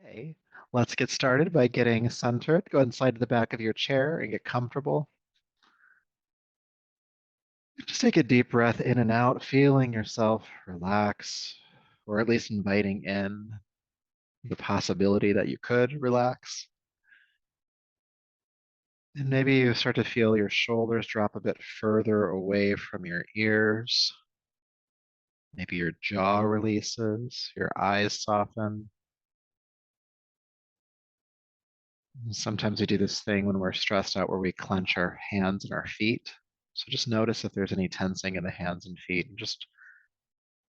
Okay, let's get started by getting centered. Go inside to the back of your chair and get comfortable. Just take a deep breath in and out, feeling yourself relax, or at least inviting in the possibility that you could relax. And maybe you start to feel your shoulders drop a bit further away from your ears. Maybe your jaw releases, your eyes soften. Sometimes we do this thing when we're stressed out where we clench our hands and our feet. So just notice if there's any tensing in the hands and feet and just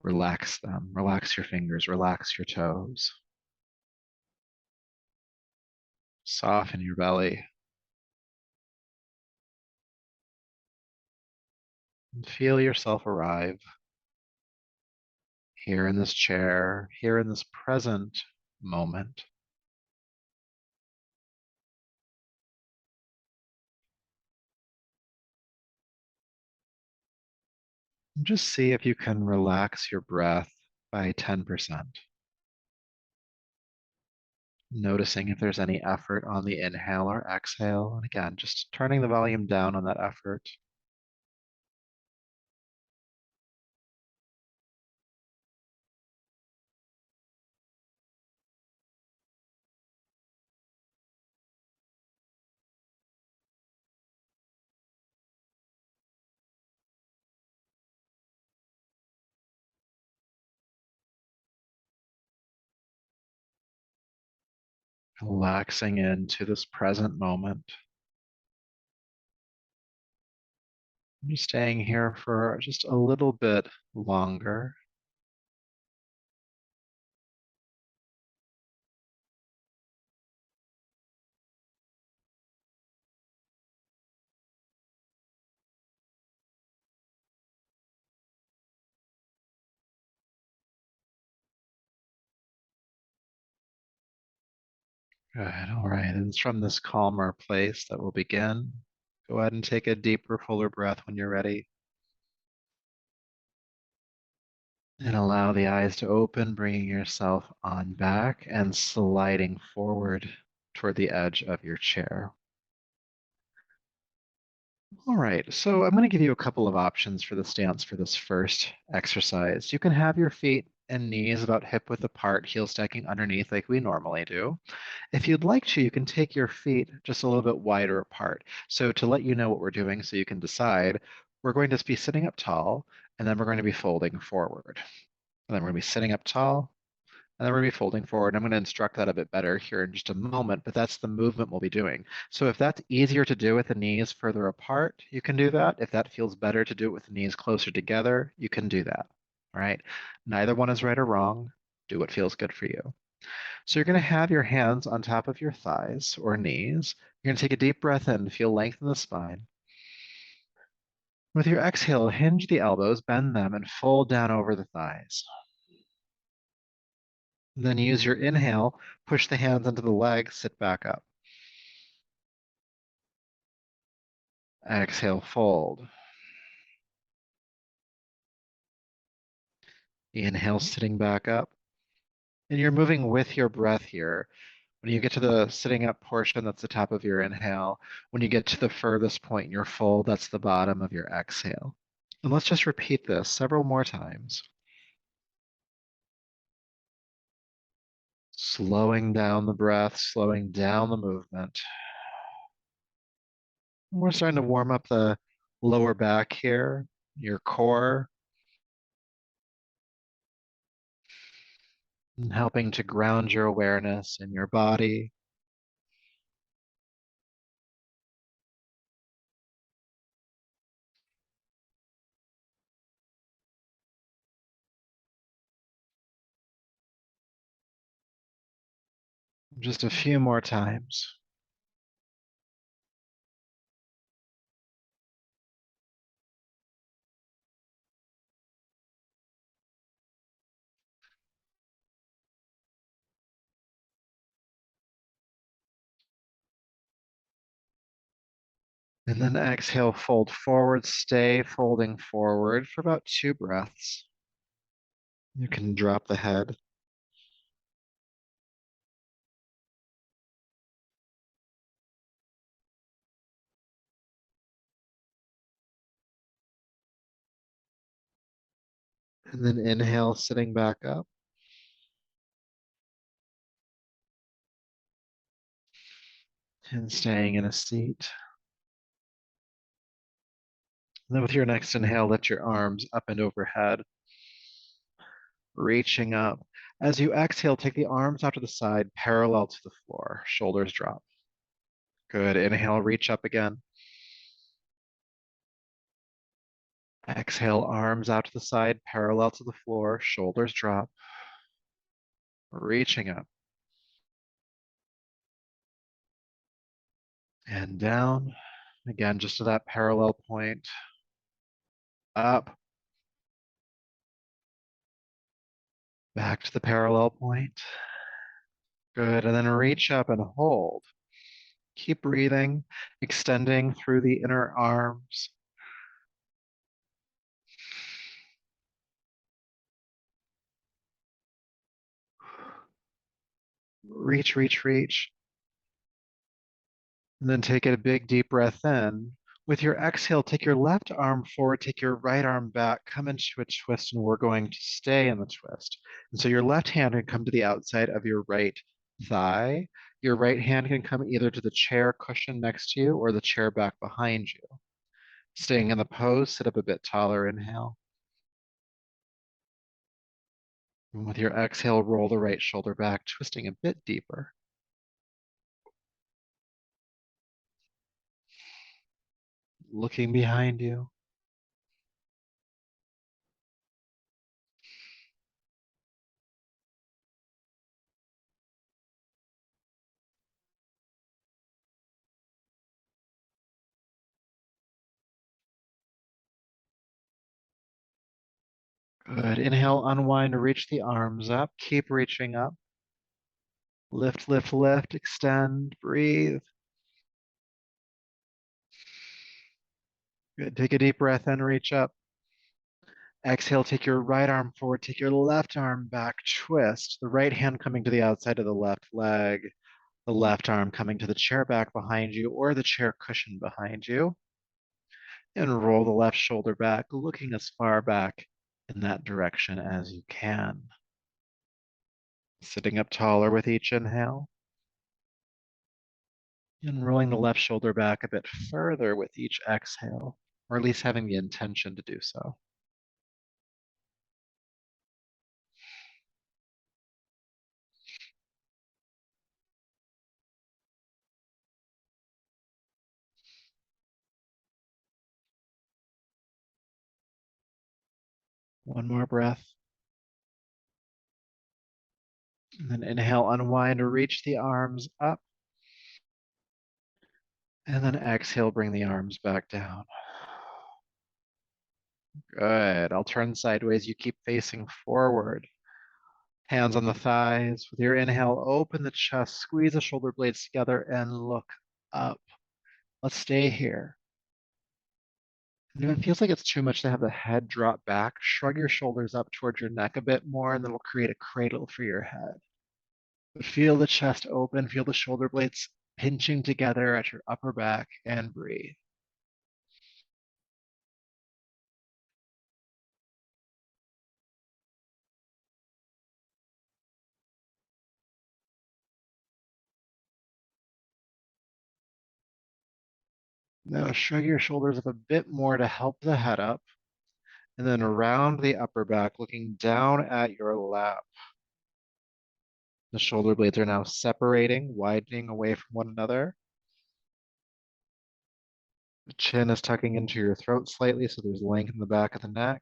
relax them. Relax your fingers, relax your toes. Soften your belly. And feel yourself arrive here in this chair, here in this present moment. And just see if you can relax your breath by 10%. Noticing if there's any effort on the inhale or exhale. And again, just turning the volume down on that effort. Relaxing into this present moment. You're staying here for just a little bit longer. Good. All right. And it's from this calmer place that we'll begin. Go ahead and take a deeper, fuller breath when you're ready. And allow the eyes to open, bringing yourself on back and sliding forward toward the edge of your chair. All right, so I'm going to give you a couple of options for the stance for this first exercise. You can have your feet and knees about hip width apart, heel stacking underneath like we normally do. If you'd like to, you can take your feet just a little bit wider apart. So to let you know what we're doing so you can decide, we're going to be sitting up tall, and then we're going to be folding forward. And then we're going to be sitting up tall, and then we're going to be folding forward. I'm going to instruct that a bit better here in just a moment, but that's the movement we'll be doing. So if that's easier to do with the knees further apart, you can do that. If that feels better to do it with the knees closer together, you can do that. All right. Neither one is right or wrong. Do what feels good for you. So you're going to have your hands on top of your thighs or knees. You're going to take a deep breath in, feel length in the spine. With your exhale, hinge the elbows, bend them, and fold down over the thighs. Then use your inhale, push the hands into the legs, sit back up. Exhale, fold. Inhale, sitting back up. And you're moving with your breath here. When you get to the sitting up portion, that's the top of your inhale. When you get to the furthest point in your fold, that's the bottom of your exhale. And let's just repeat this several more times. Slowing down the breath, slowing down the movement. We're starting to warm up the lower back here, your core, and helping to ground your awareness in your body. Just a few more times. And then exhale, fold forward, stay folding forward for about 2 breaths. You can drop the head. And then inhale, sitting back up. And staying in a seat. And then with your next inhale, lift your arms up and overhead, reaching up. As you exhale, take the arms out to the side, parallel to the floor. Shoulders drop. Good. Inhale, reach up again. Exhale, arms out to the side, parallel to the floor. Shoulders drop. Reaching up. And down. Again, just to that parallel point. Up. Back to the parallel point. Good. And then reach up and hold. Keep breathing, extending through the inner arms. Reach, reach, reach. And then take a big deep breath in. With your exhale, take your left arm forward, take your right arm back, come into a twist, and we're going to stay in the twist. And so your left hand can come to the outside of your right thigh. Your right hand can come either to the chair cushion next to you or the chair back behind you. Staying in the pose, sit up a bit taller, inhale. And with your exhale, roll the right shoulder back, twisting a bit deeper. Looking behind you. Good. Inhale, unwind, reach the arms up. Keep reaching up. Lift, lift, lift, extend, breathe. Good. Take a deep breath in, reach up. Exhale, take your right arm forward, take your left arm back, twist. The right hand coming to the outside of the left leg, the left arm coming to the chair back behind you or the chair cushion behind you. And roll the left shoulder back, looking as far back in that direction as you can. Sitting up taller with each inhale. And rolling the left shoulder back a bit further with each exhale, or at least having the intention to do so. One more breath. And then inhale, unwind, reach the arms up. And then exhale, bring the arms back down. Good. I'll turn sideways. You keep facing forward. Hands on the thighs. With your inhale, open the chest, squeeze the shoulder blades together, and look up. Let's stay here. And if it feels like it's too much to have the head drop back, shrug your shoulders up towards your neck a bit more, and then we'll create a cradle for your head. Feel the chest open, feel the shoulder blades pinching together at your upper back, and breathe. Now shrug your shoulders up a bit more to help the head up, and then around the upper back, looking down at your lap. The shoulder blades are now separating, widening away from one another. The chin is tucking into your throat slightly, so there's length in the back of the neck.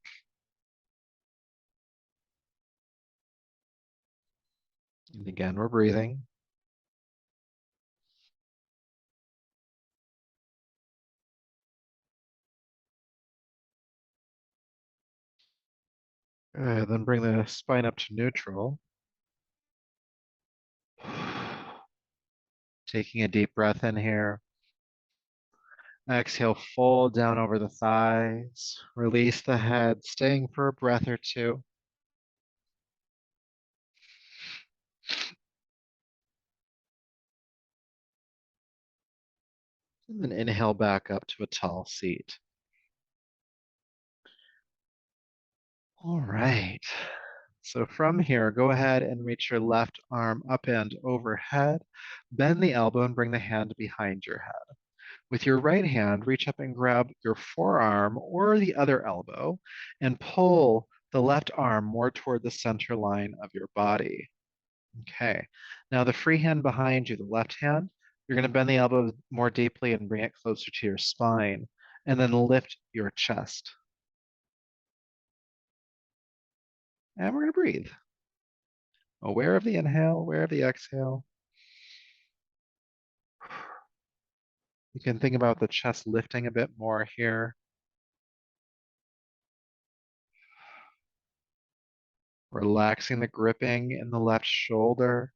And again, we're breathing. Good. Then bring the spine up to neutral. Taking a deep breath in here. Exhale, fold down over the thighs. Release the head, staying for a breath or two. And then inhale back up to a tall seat. All right. So from here, go ahead and reach your left arm up and overhead. Bend the elbow and bring the hand behind your head. With your right hand, reach up and grab your forearm or the other elbow and pull the left arm more toward the center line of your body. Okay. Now the free hand behind you, the left hand, you're going to bend the elbow more deeply and bring it closer to your spine, and then lift your chest. And we're going to breathe. Aware of the inhale, aware of the exhale. You can think about the chest lifting a bit more here, relaxing the gripping in the left shoulder.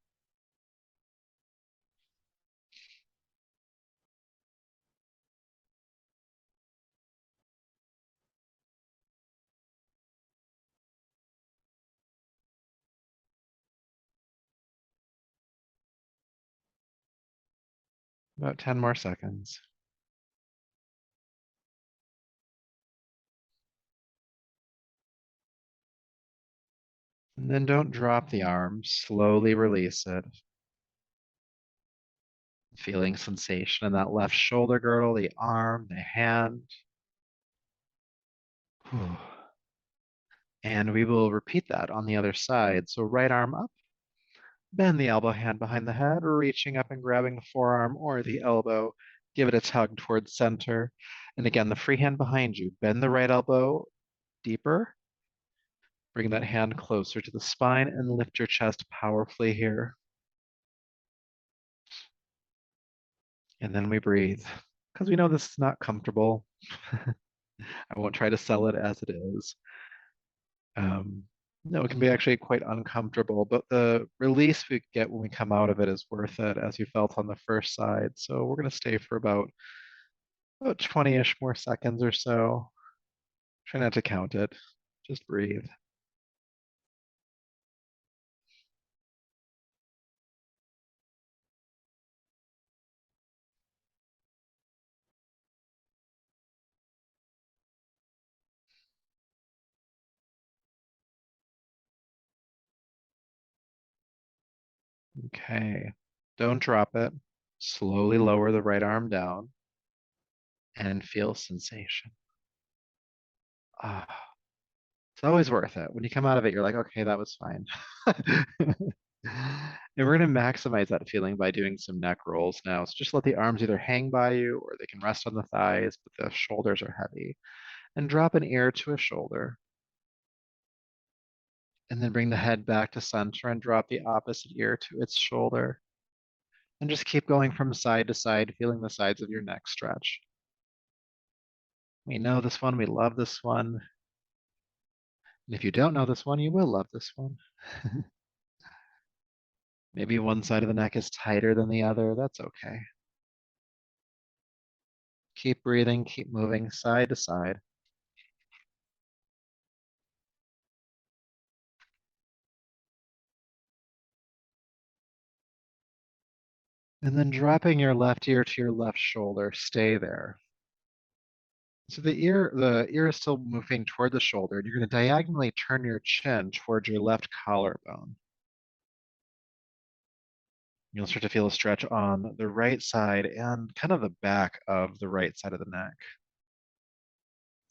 About 10 more seconds. And then don't drop the arm, slowly release it. Feeling sensation in that left shoulder girdle, the arm, the hand. Whew. And we will repeat that on the other side. So right arm up, bend the elbow hand behind the head, reaching up and grabbing the forearm or the elbow. Give it a tug towards center. And again, the free hand behind you. Bend the right elbow deeper. Bring that hand closer to the spine and lift your chest powerfully here. And then we breathe. Because we know this is not comfortable. I won't try to sell it as it is. Um, no, it can be actually quite uncomfortable, but the release we get when we come out of it is worth it, as you felt on the first side. So we're going to stay for about 20-ish more seconds or so. Try not to count it. Just breathe. Okay. Don't drop it. Slowly lower the right arm down and feel sensation. Ah, it's always worth it. When you come out of it, you're like, okay, that was fine. And we're going to maximize that feeling by doing some neck rolls now. So just let the arms either hang by you or they can rest on the thighs, but the shoulders are heavy. And drop an ear to a shoulder. And then bring the head back to center and drop the opposite ear to its shoulder. And just keep going from side to side, feeling the sides of your neck stretch. We know this one, we love this one. And if you don't know this one, you will love this one. Maybe one side of the neck is tighter than the other. That's okay. Keep breathing, keep moving side to side. And then dropping your left ear to your left shoulder. Stay there. So the ear is still moving toward the shoulder. And you're going to diagonally turn your chin towards your left collarbone. You'll start to feel a stretch on the right side and kind of the back of the right side of the neck.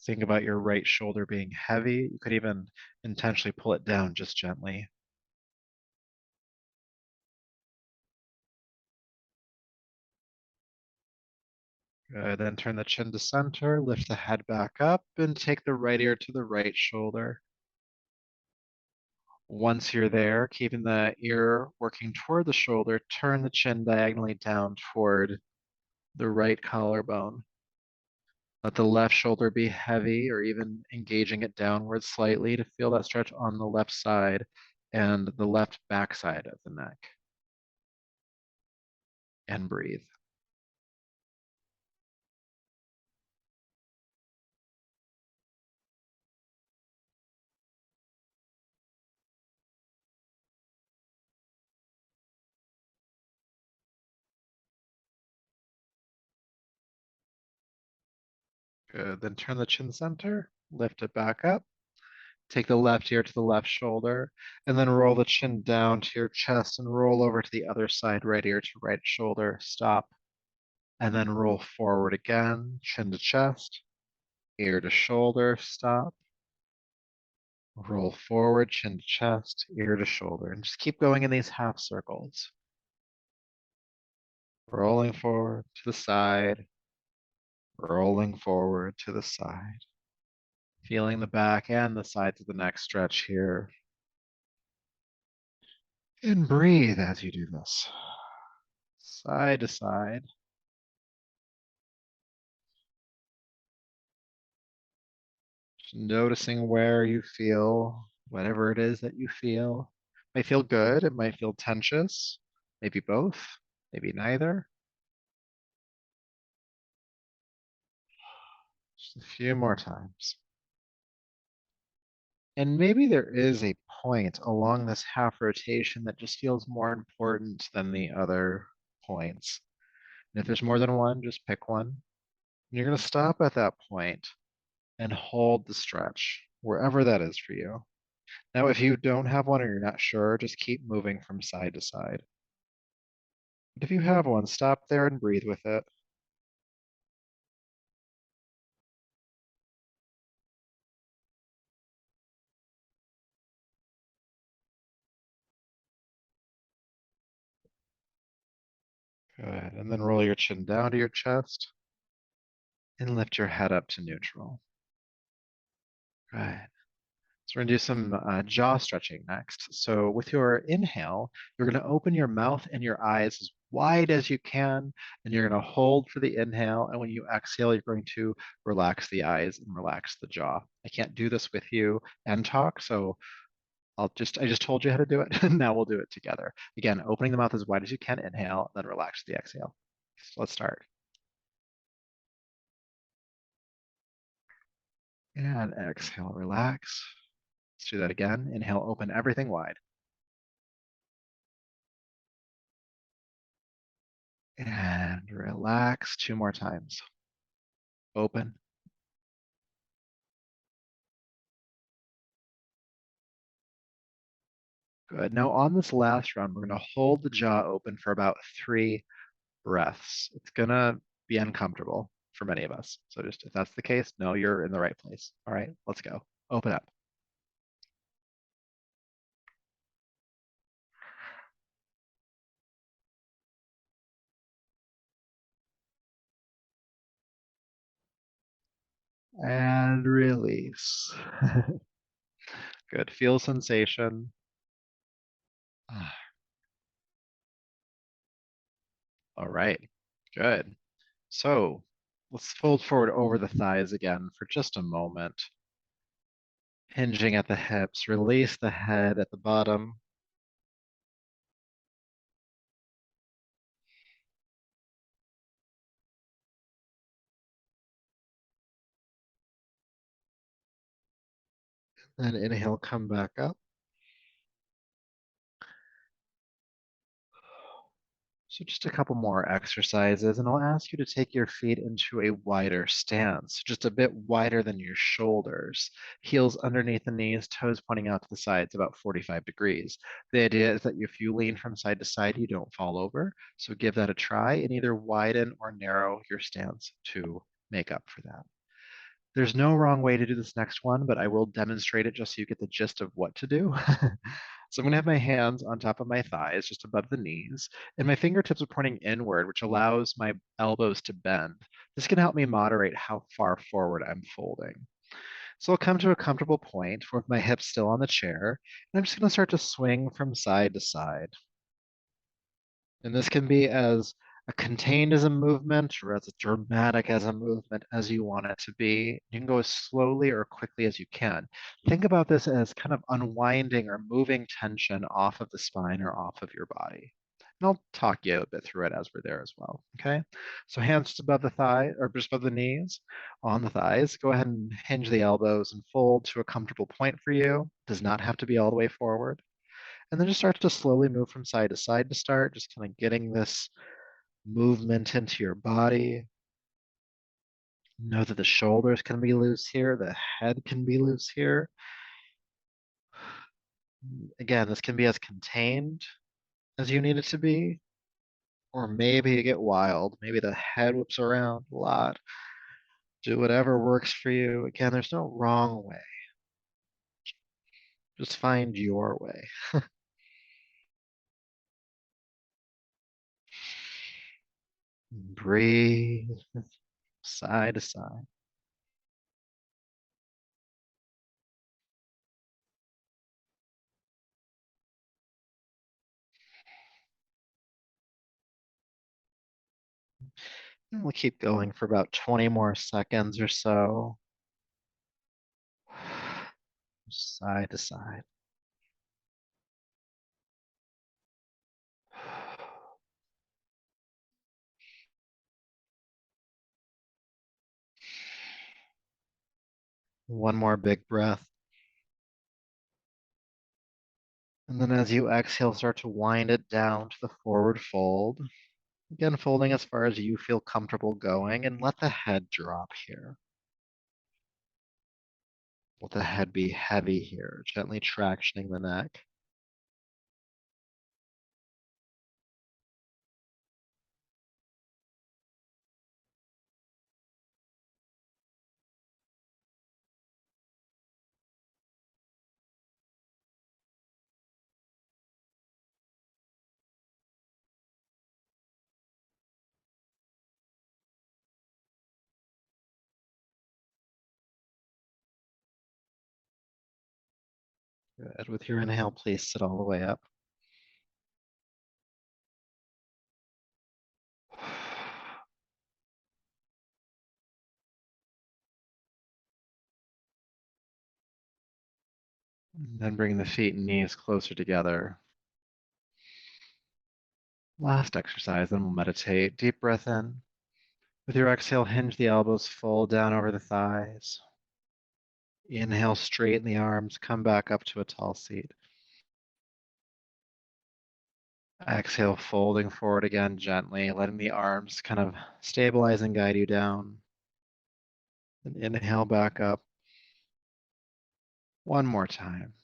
Think about your right shoulder being heavy. You could even intentionally pull it down just gently. Good. Then turn the chin to center, lift the head back up, and take the right ear to the right shoulder. Once you're there, keeping the ear working toward the shoulder, turn the chin diagonally down toward the right collarbone. Let the left shoulder be heavy or even engaging it downward slightly to feel that stretch on the left side and the left backside of the neck. And breathe. Good. Then turn the chin center, lift it back up, Take the left ear to the left shoulder, and then roll the chin down to your chest and roll over to the other side, right ear to right shoulder. Stop, and then roll forward again, chin to chest, ear to shoulder. Stop, roll forward, chin to chest, ear to shoulder, and just keep going in these half circles. Rolling forward to the side, rolling forward to the side. Feeling the back and the sides of the neck stretch here. And breathe as you do this. Side to side. Just noticing where you feel, whatever it is that you feel. It might feel good, it might feel tensious, maybe both, maybe neither. Just a few more times. And maybe there is a point along this half rotation that just feels more important than the other points. And if there's more than one, just pick one. And you're going to stop at that point and hold the stretch, wherever that is for you. Now, if you don't have one or you're not sure, just keep moving from side to side. But if you have one, stop there and breathe with it. Good. And then roll your chin down to your chest and lift your head up to neutral. Good. So we're going to do some jaw stretching next. So with your inhale, you're going to open your mouth and your eyes as wide as you can, and you're going to hold for the inhale. And when you exhale, you're going to relax the eyes and relax the jaw. I can't do this with you and talk, so I just told you how to do it, and now we'll do it together. Again, opening the mouth as wide as you can, inhale, then relax the exhale. So let's start. And exhale, relax. Let's do that again. Inhale, open everything wide. And relax 2 more times. Open. Good. Now on this last round, we're going to hold the jaw open for about 3 breaths. It's going to be uncomfortable for many of us. So just if that's the case, no, you're in the right place. All right, let's go. Open up. And release. Good. Feel sensation. Ah, all right. Good. So let's fold forward over the thighs again for just a moment. Hinging at the hips. Release the head at the bottom. Then inhale, come back up. So just a couple more exercises, and I'll ask you to take your feet into a wider stance, just a bit wider than your shoulders. Heels underneath the knees, toes pointing out to the sides, about 45 degrees. The idea is that if you lean from side to side, you don't fall over. So give that a try and either widen or narrow your stance to make up for that. There's no wrong way to do this next one, but I will demonstrate it just so you get the gist of what to do. So I'm going to have my hands on top of my thighs, just above the knees, and my fingertips are pointing inward, which allows my elbows to bend. This can help me moderate how far forward I'm folding. So I'll come to a comfortable point with my hips still on the chair, and I'm just going to start to swing from side to side. And this can be as a contained as a movement or as dramatic as a movement as you want it to be. You can go as slowly or quickly as you can. Think about this as kind of unwinding or moving tension off of the spine or off of your body. And I'll talk you a bit through it as we're there as well. Okay. So hands just above the thigh or just above the knees on the thighs. Go ahead and hinge the elbows and fold to a comfortable point for you. Does not have to be all the way forward. And then just start to slowly move from side to side to start, just kind of getting this movement into your body. Know that the shoulders can be loose here, the head can be loose here. Again, this can be as contained as you need it to be, or maybe you get wild. Maybe the head whips around a lot. Do whatever works for you. Again, there's no wrong way. Just find your way. Breathe side to side. And we'll keep going for about 20 more seconds or so. Side to side. One more big breath. And then as you exhale, start to wind it down to the forward fold. Again, folding as far as you feel comfortable going, and let the head drop here. Let the head be heavy here, gently tractioning the neck. Good. With your inhale, please sit all the way up. And then bring the feet and knees closer together. Last exercise, then we'll meditate. Deep breath in. With your exhale, hinge the elbows, fold down over the thighs. Inhale, straighten the arms, come back up to a tall seat. Exhale, folding forward again gently, letting the arms kind of stabilize and guide you down. And inhale back up. One more time.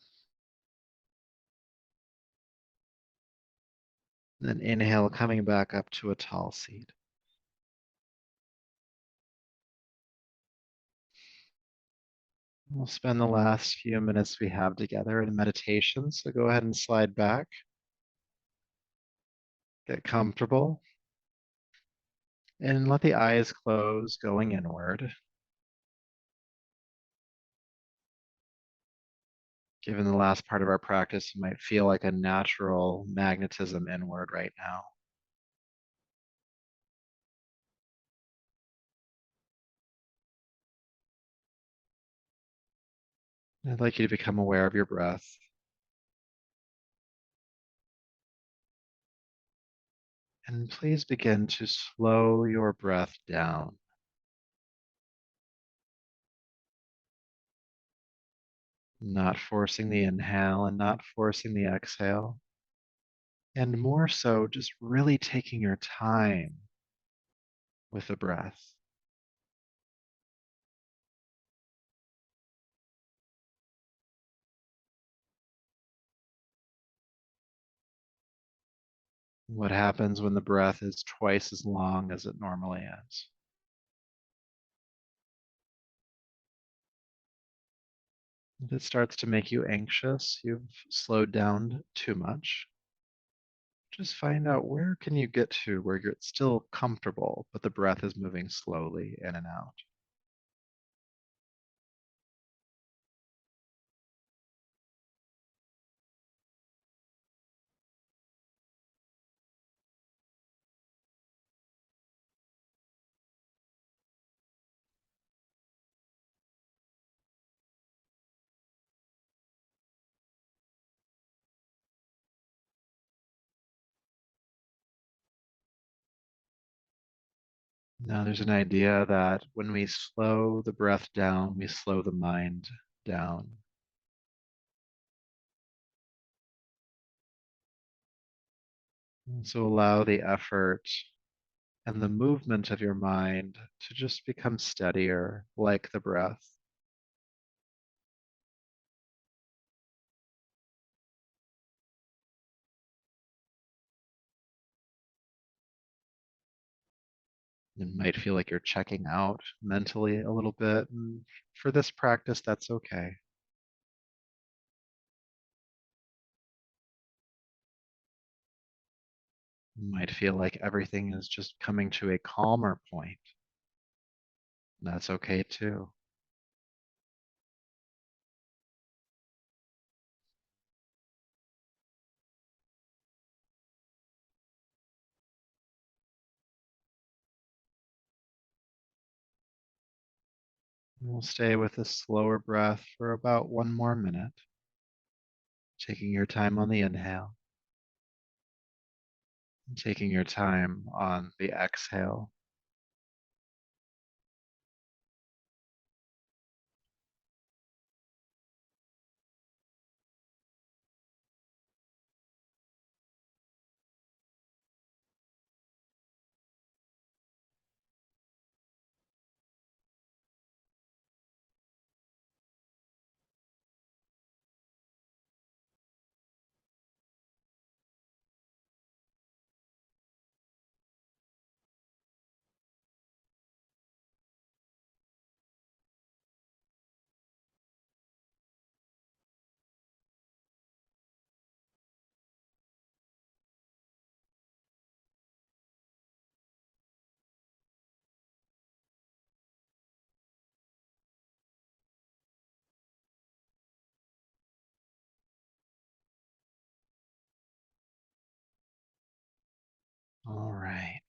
And then inhale, coming back up to a tall seat. We'll spend the last few minutes we have together in meditation, so go ahead and slide back. Get comfortable. And let the eyes close, going inward. Given the last part of our practice, you might feel like a natural magnetism inward right now. I'd like you to become aware of your breath. And please begin to slow your breath down. Not forcing the inhale and not forcing the exhale. And more so, just really taking your time with the breath. What happens when the breath is twice as long as it normally is? If it starts to make you anxious, you've slowed down too much. Just find out where can you get to where you're still comfortable, but the breath is moving slowly in and out. Now, there's an idea that when we slow the breath down, we slow the mind down. And so allow the effort and the movement of your mind to just become steadier, like the breath. It might feel like you're checking out mentally a little bit. And for this practice, that's okay. You might feel like everything is just coming to a calmer point. That's okay too. We'll stay with this slower breath for about 1 more minute, taking your time on the inhale, and taking your time on the exhale. All right.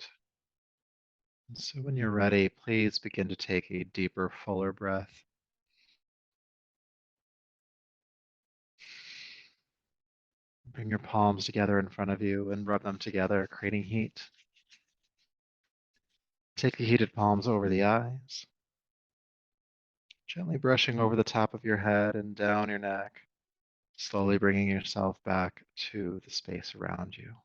So when you're ready, please begin to take a deeper, fuller breath. Bring your palms together in front of you and rub them together, creating heat. Take the heated palms over the eyes, gently brushing over the top of your head and down your neck, slowly bringing yourself back to the space around you.